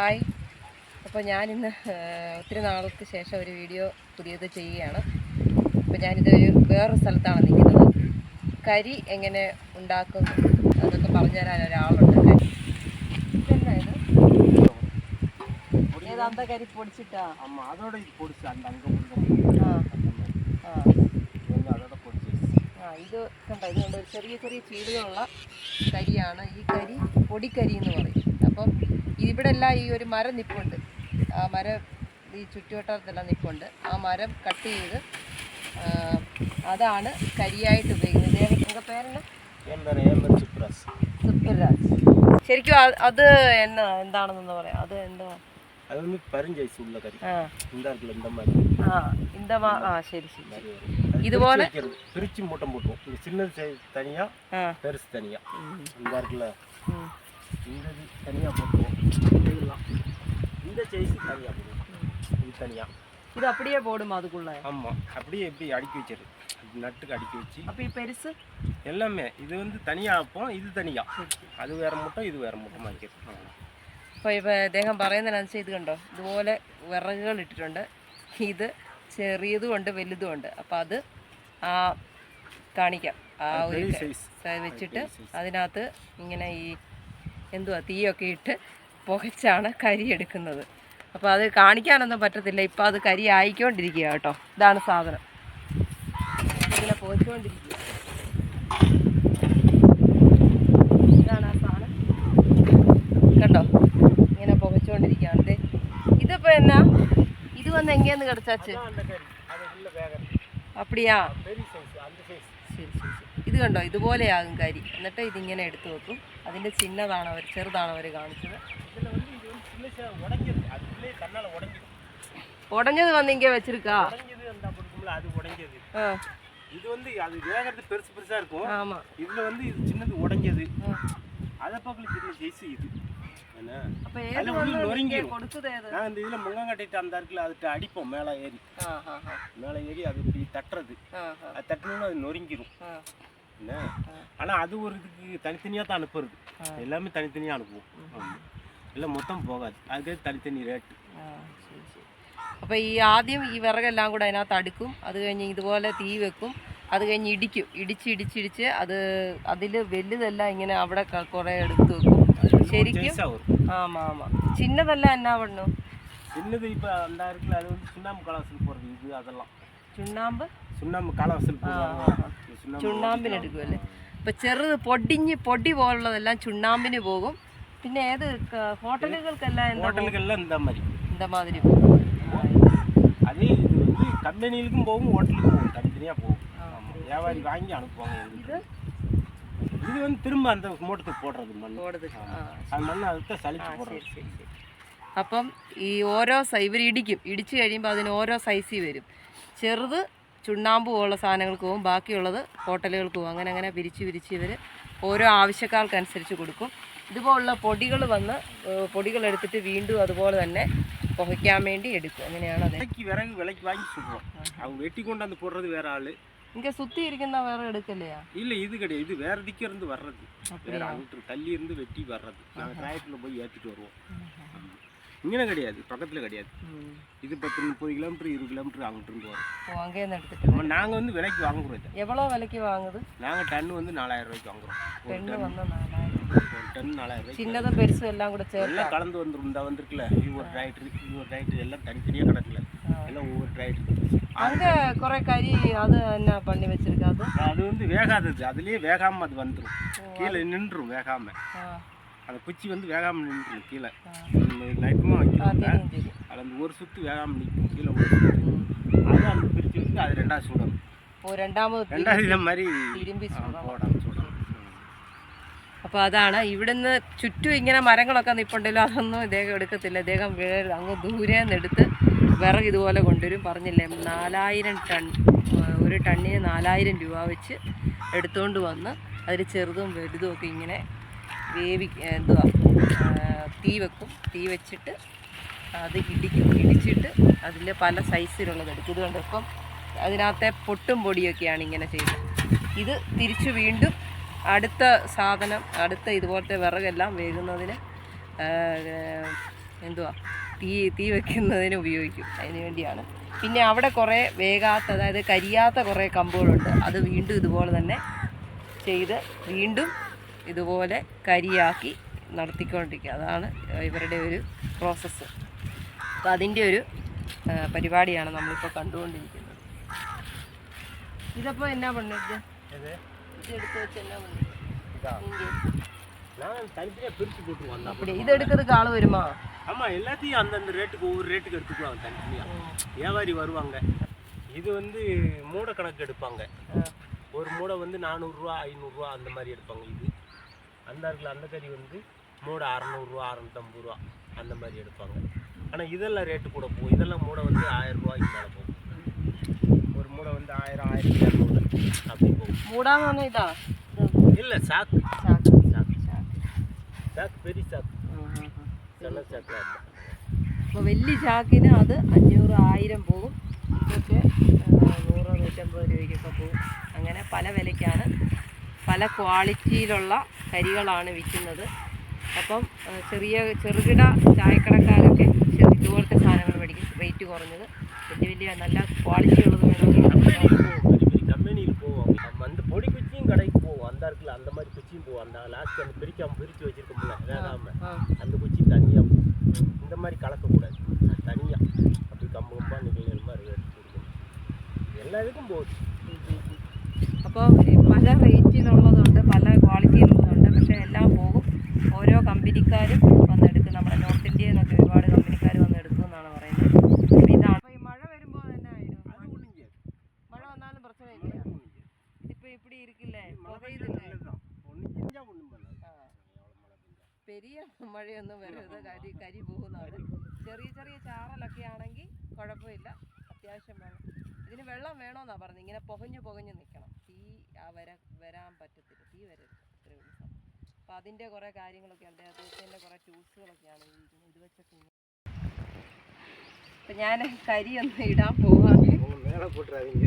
Hi. അപ്പോൾ ഞാനിന്ന് ഒത്തിരി നാൾക്ക് ശേഷം ഒരു വീഡിയോ പുതിയത് ചെയ്യുകയാണ്. അപ്പോൾ വേറൊരു സ്ഥലത്താണ് നിൽക്കുന്നത്. കരി എങ്ങനെ ഉണ്ടാക്കും അതൊക്കെ പറഞ്ഞുതരാൻ ഒരാളുണ്ട്. ഇതെന്നാ ഇത്? ഏതാന്ത കരി പൊടിച്ചിട്ടാ? ഇത് കണ്ടോ, ഇതുകൊണ്ട് ഒരു ചെറിയ ചെറിയ ചീടുകളുള്ള കരിയാണ്. ഈ കരി പൊടിക്കരി എന്ന് പറയും. അപ്പം ഇവിടെ എല്ലാം ഈ ഒരു മരം നിൽപ്പുണ്ട്. ആ മരം ഈ ചുറ്റുവട്ടത്തെല്ലാം നിൽപ്പുണ്ട്. ആ മരം കട്ട് ചെയ്ത് അതാണ് കരിയായിട്ട് ഉപയോഗിക്കുന്നത്. എൻ്റെ പേരെന്നാ? സുപ്പർരാജ്. ശരിക്കും അത് എന്താണെന്നൊന്ന് പറയാം. അത് എന്താ? ശരി ശരി. ഇതുപോലെ பிரிச்சு மூட்டை போட்டுவோம். இந்த சின்னது தனியா, பெருசு தனியா. இந்த இருக்குல்ல, இந்த இது தனியா போட்டுவோம். இதெல்லாம் இந்த சைஸ் தனியா போடுவோம். இது தனியா. இது அப்படியே போடுமா அதுக்குள்ள? ஆமா, அப்படியே எப்படி அடுக்கி வச்சிரு. நட்டுக்கு அடுக்கி வச்சு. அப்ப இது பெருசு எல்லாமே இது வந்து தனியா வைப்போம். இது தனியா. அது வேற மூட்டை, இது വേറെ മൂട്ട മാറ്റിക്കും. അപ്പോൾ ഇപ്പോൾ അദ്ദേഹം പറയുന്നതിനനുസരിച്ച് ഇത് കണ്ടോ, ഇതുപോലെ വിറകുകൾ ഇട്ടിട്ടുണ്ട്. ഇത് ചെറിയതുമുണ്ട് വലുതുമുണ്ട്. അപ്പോൾ അത് കാണിക്കാം. ആ ഒരു വെച്ചിട്ട് അതിനകത്ത് ഇങ്ങനെ ഈ തീയൊക്കെ ഇട്ട് പുകച്ചാണ് കരി എടുക്കുന്നത്. അപ്പോൾ അത് കാണിക്കാനൊന്നും പറ്റത്തില്ല. ഇപ്പോൾ അത് കരി ആയിക്കൊണ്ടിരിക്കുക കേട്ടോ. ഇതാണ് സാധനം. ഇങ്ങനെ പുകച്ചുകൊണ്ടിരിക്കുക. ഇതാണ് ആ സാധനം. കണ്ടോ, ഇങ്ങനെ പുകച്ചുകൊണ്ടിരിക്കുകയാണ്. ഇതിപ്പോൾ എന്നാ ഇത് വന്ന് എങ്ങനെയെന്ന് കിടച്ചാച്ച്? അപ്പടിയാ? ശരി ശരി. ഇത് കണ്ടോ, ഇതുപോലെയാകും കരി. എന്നിട്ട് ഇതിങ്ങനെ എടുത്തു വെക്കും. അതിൻ്റെ ചെറുതാണ് അവർ കാണിച്ചത്. ഉടഞ്ഞത് വന്നിങ്ങനെ വെച്ചിരിക്കാ. இது வந்து அது வேகிறது பெருசு பெருசா இருக்கும். ஆமா, இதுல வந்து இது சின்னது உடைஞ்சது. அத பக்கல சின்ன சைஸ் இது. என்ன? அப்ப ஏது வந்து நொறுங்கிரும். நான் இந்த இதுல முங்கங்கட்டிட்டு அந்த இருக்குல அதுட்ட அடிப்போம் மேல ஏறி. மேல ஏறி அது இப்படி தட்டறது. அது தட்டணும்னா அது நொறுங்கிரும். என்ன? ஆனா அது ஒரு இதுக்கு தனித்தனியா தான் அனுப்புறது. எல்லாமே தனித்தனியா அனுப்புவோம். இல்ல மொத்தம் போகாது. அதுக்கு தனித்தனி ரேட். ശരി ശരി. അപ്പോൾ ആദ്യം ഈ വിറകെല്ലാം കൂടെ അതിനകത്ത് അടുക്കും. അത് കഴിഞ്ഞ് ഇതുപോലെ തീ വെക്കും. അത് കഴിഞ്ഞ് ഇടിച്ച് അതിൽ വലുതെല്ലാം ഇങ്ങനെ അവിടെ കുറേ എടുത്ത് വെക്കും. ശരിക്കും ചിന്നതെല്ലാം എന്നാ പണ്ണു? சின்னது இப்போ அந்த இருக்குல்ல அது வந்து சுண்ணாம்பு கலவசல் போடுறது. இது அதெல்லாம் சுண்ணாம்பு கலவசல் போடுவாங்க. ചുണ്ണാമ്പിന് എടുക്കുമല്ലേ? ഇപ്പം ചെറുത് പൊടി പോലുള്ളതെല്ലാം ചുണ്ണാമ്പിന് പോകും. പിന്നെ ഏത് ഹോട്ടലുകൾക്കെല്ലാം இந்த மாதிரி அதே இது வந்து கம்பெனிகளுக்கும் போகும், ஹோட்டலுக்கும் போகும், தனித்தனியாக போகும். வியாபாரி வாங்கி அனுப்புவாங்க. இது வந்து திரும்ப அந்த மூட்டத்துக்கு போடுறது மண். அது மண் அதுக்கு சளிச்சு போடுறது. അപ്പം ഈ ഓരോ ഇവർ ഇടിച്ച് കഴിയുമ്പോൾ അതിന് ഓരോ സൈസിൽ വരും. ചെറുത് ചുണ്ണാമ്പ് പോലുള്ള സാധനങ്ങൾക്ക് പോകും, ബാക്കിയുള്ളത് ഹോട്ടലുകൾക്ക് പോകും. അങ്ങനെ പിരിച്ച് ഇവർ ഓരോ ആവശ്യക്കാർക്കനുസരിച്ച് കൊടുക്കും. ഇതുപോലുള്ള പൊടികൾ എടുത്തിട്ട് വീണ്ടും അതുപോലെ തന്നെ പുകയ്ക്കാൻ വേണ്ടി എടുക്കും. അങ്ങനെയാണ് അത്. വിറക് വിലയ്ക്ക് വാങ്ങി സുഖം. அவங்க வெட்டி கொண்டாந்து போடுறது வேற ஆளு. இங்க சுத்தி இருக்கிற விறகு எடுக்கலையா? இல்ல, இது கிடையாது. இது வேற திக்க இருந்து வர்றது. வேற அங்கிட்டு தள்ளி இருந்து வெட்டி வர்றது. நாங்க டிராக்டர்ல போய் ஏத்திட்டு வருவோம். இங்கே கிடையாது, பக்கத்துல கிடையாது. இது 10-30 கிலோமீட்டர் 20 கிலோமீட்டர் அங்கிட்டு இருந்து வரும். அங்கே இருந்து எடுத்துட்டு நாங்க வந்து விலைக்கு வாங்குறோம். எவ்வளவு விலைக்கு வாங்குது? நாங்க டன் வந்து 4000 ரூபாய்க்கு வாங்குறோம். டன் வந்து 4000. ஒரு டன் 4000 ரூபாய். சின்னதும் பெருசு எல்லாம் கூட சேர்த்து எல்லாம் கலந்து வந்துரும். இந்த வந்திருக்குல இது ஒரு டிராக்டர் எல்லாம் தனித்தனியா கிடக்குல. எல்லாம் ஒவ்வொரு டிராக்டர். அங்க குறை கறி அது என்ன பண்ணி வச்சிருக்காது? அது வந்து வேகாதது. அதுலயே வேகாம அது வந்துரும். கீழே நின்றும் வேகாம. அந்த குச்சி வந்து வேகாம நின்றும் கீழே. நைட்டுமா வைக்கிறாங்க. அது அந்த ஒரு சுத்து வேகாம நிற்கும் கீழே ஒரு சுத்து. அது அந்த பிரிச்சு வச்சு அது ரெண்டாவது சூடணும். രണ്ടാമത് ഇതേ மாதிரி ഇരുമ്പി ചൂടാം. അപ്പോൾ അതാണ്. ഇവിടുന്ന് ചുറ്റും ഇങ്ങനെ മരങ്ങളൊക്കെ നിൽപ്പുണ്ടല്ലോ, അതൊന്നും ഇദ്ദേഹം എടുക്കത്തില്ല. ഇദ്ദേഹം അങ്ങ് ദൂരെ നിന്നെടുത്ത് വിറക് ഇതുപോലെ കൊണ്ടുവരും. പറഞ്ഞില്ലേ, 4000 ടൺ, ഒരു ടണ്ണിന് 4000 രൂപ വെച്ച് എടുത്തുകൊണ്ട് വന്ന് അതിൽ ചെറുതും വലുതും ഒക്കെ ഇങ്ങനെ തീ വെക്കും. തീ വെച്ചിട്ട് അത് ഇടിച്ചിട്ട് അതിൽ പല സൈസിലുള്ളത് എടുക്കും. ഇത് കണ്ടോ, ഇപ്പം അതിനകത്തെ പൊട്ടും പൊടിയൊക്കെയാണ് ഇങ്ങനെ ചെയ്യുന്നത്. ഇത് തിരിച്ച് വീണ്ടും അടുത്ത സാധനം, അടുത്ത ഇതുപോലത്തെ വിറകെല്ലാം വേകുന്നതിന് എന്തുവാ തീ വെക്കുന്നതിന് ഉപയോഗിക്കും. അതിന് വേണ്ടിയാണ്. പിന്നെ അവിടെ കുറേ വേകാത്ത, അതായത് കരിയാത്ത കുറേ കമ്പുകളുണ്ട്. അത് വീണ്ടും ഇതുപോലെ തന്നെ ചെയ്ത് വീണ്ടും ഇതുപോലെ കരിയാക്കി നടത്തിക്കൊണ്ടിരിക്കുക. അതാണ് ഇവരുടെ ഒരു പ്രോസസ്സ്. അപ്പോൾ അതിൻ്റെ ഒരു പരിപാടിയാണ് നമ്മളിപ്പോൾ കണ്ടുകൊണ്ടിരിക്കുന്നത്. ഇതപ്പോൾ എന്നാ പണിത് ഇതെടുത്ത് വെച്ച് എന്നാ പണി? அப்படி இது எடுக்கிறதுக்கு ஆள் வருமா? ஆமாம், எல்லாத்தையும் அந்தந்த ரேட்டுக்கு ஒவ்வொரு ரேட்டுக்கு எடுத்துக்குவாங்க தனித்தனியாக. வியாபாரி வருவாங்க. இது வந்து மூடை கணக்கு எடுப்பாங்க. ஒரு மூடை வந்து 400 500 அந்த மாதிரி எடுப்பாங்க. இது அந்த இடத்துல அந்த கறி வந்து மூடை 600 650 அந்த மாதிரி எடுப்பாங்க. ஆனால் இதெல்லாம் ரேட்டு கூட போகும். இதெல்லாம் மூடை வந்து 1000 மேலே போகும். ஒரு மூடை வந்து 1000 1200 அப்படி போகும். மூடான்னு இதா இல்லை, சாக்கு பெரிய சாக்கு, ചില ചാക്കിലാണ്. അപ്പോൾ വലിയ ചാക്കിന് അത് 500 1000 പോകും. ഇതൊക്കെ 100 150 രൂപയ്ക്കൊക്കെ പോകും. അങ്ങനെ പല വിലയ്ക്കാണ്, പല ക്വാളിറ്റിയിലുള്ള കരികളാണ് വിൽക്കുന്നത്. അപ്പം ചെറുകിട ചായക്കടക്കാരൊക്കെ ഇതുപോലത്തെ സാധനങ്ങൾ മേടിക്കും. റേറ്റ് കുറഞ്ഞത് വലിയ നല്ല ക്വാളിറ്റി ഉള്ളത് വേണമെങ്കിൽ கம்பெனியில் போவோம். அந்த பொடி குச்சியும் கடைக்கு போவோம். அந்த இடத்துல அந்த மாதிரி குச்சியும் போவோம். அந்த லாஸ்ட் அந்த பிரித்து வச்சிருக்கோம்ல வேகாமல், அந்த குச்சி தனியாக போகும். இந்த மாதிரி கலக்கக்கூடாது, தனியாக அப்படி கம்பா நிகழ்வு மாதிரி எடுத்து கொடுக்கணும். எல்லா இதுக்கும் போகுது. അപ്പോൾ പല റേറ്റിലുള്ളതുണ്ട്, പല ക്വാളിറ്റിയിലുള്ളതുണ്ട്. പക്ഷേ എല്ലാം പോകും. ഓരോ കമ്പനിക്കാരും വന്നെടുക്കും. നമ്മുടെ നോർത്ത് ഇന്ത്യയിൽ നിന്നൊക്കെ ഒരുപാട് കമ്പനിക്കാർ വന്നെടുക്കും എന്നാണ് പറയുന്നത്. അപ്പോൾ ഇതാണ്. അപ്പോൾ ഈ മഴ വരുമ്പോൾ തന്നെ ആയിരുന്നു, മഴ വന്നാലും പ്രശ്നമില്ല. ഇതിപ്പോൾ இப்படி இருக்குல்ல, പുകയില്ലേ? പെരിയ മഴയൊന്നും വരരുത്, കരി പോകുന്നതാണ്. ചെറിയ ചാറലൊക്കെ ആണെങ്കിൽ കുഴപ്പമില്ല, അത്യാവശ്യം വേണം. ഇതിന് വെള്ളം വേണമെന്നാണ് പറഞ്ഞത്. ഇങ്ങനെ പുകഞ്ഞ് നിൽക്കണം. തീ വരാൻ പറ്റത്തില്ല, തീ വരരുത്. ഇത്രയേ ഉള്ളൂ. അപ്പോൾ അതിൻ്റെ കുറേ കാര്യങ്ങളൊക്കെ ഉണ്ട്. അദ്ദേഹത്തിൻ്റെ കുറേ ടൂൾസുകളൊക്കെയാണ് ഇത് വെച്ചൊക്കെ. അപ്പം ഞാൻ കരിയൊന്നും ഇടാൻ പോവാണ്. மேலே போட்டுறாதீங்க.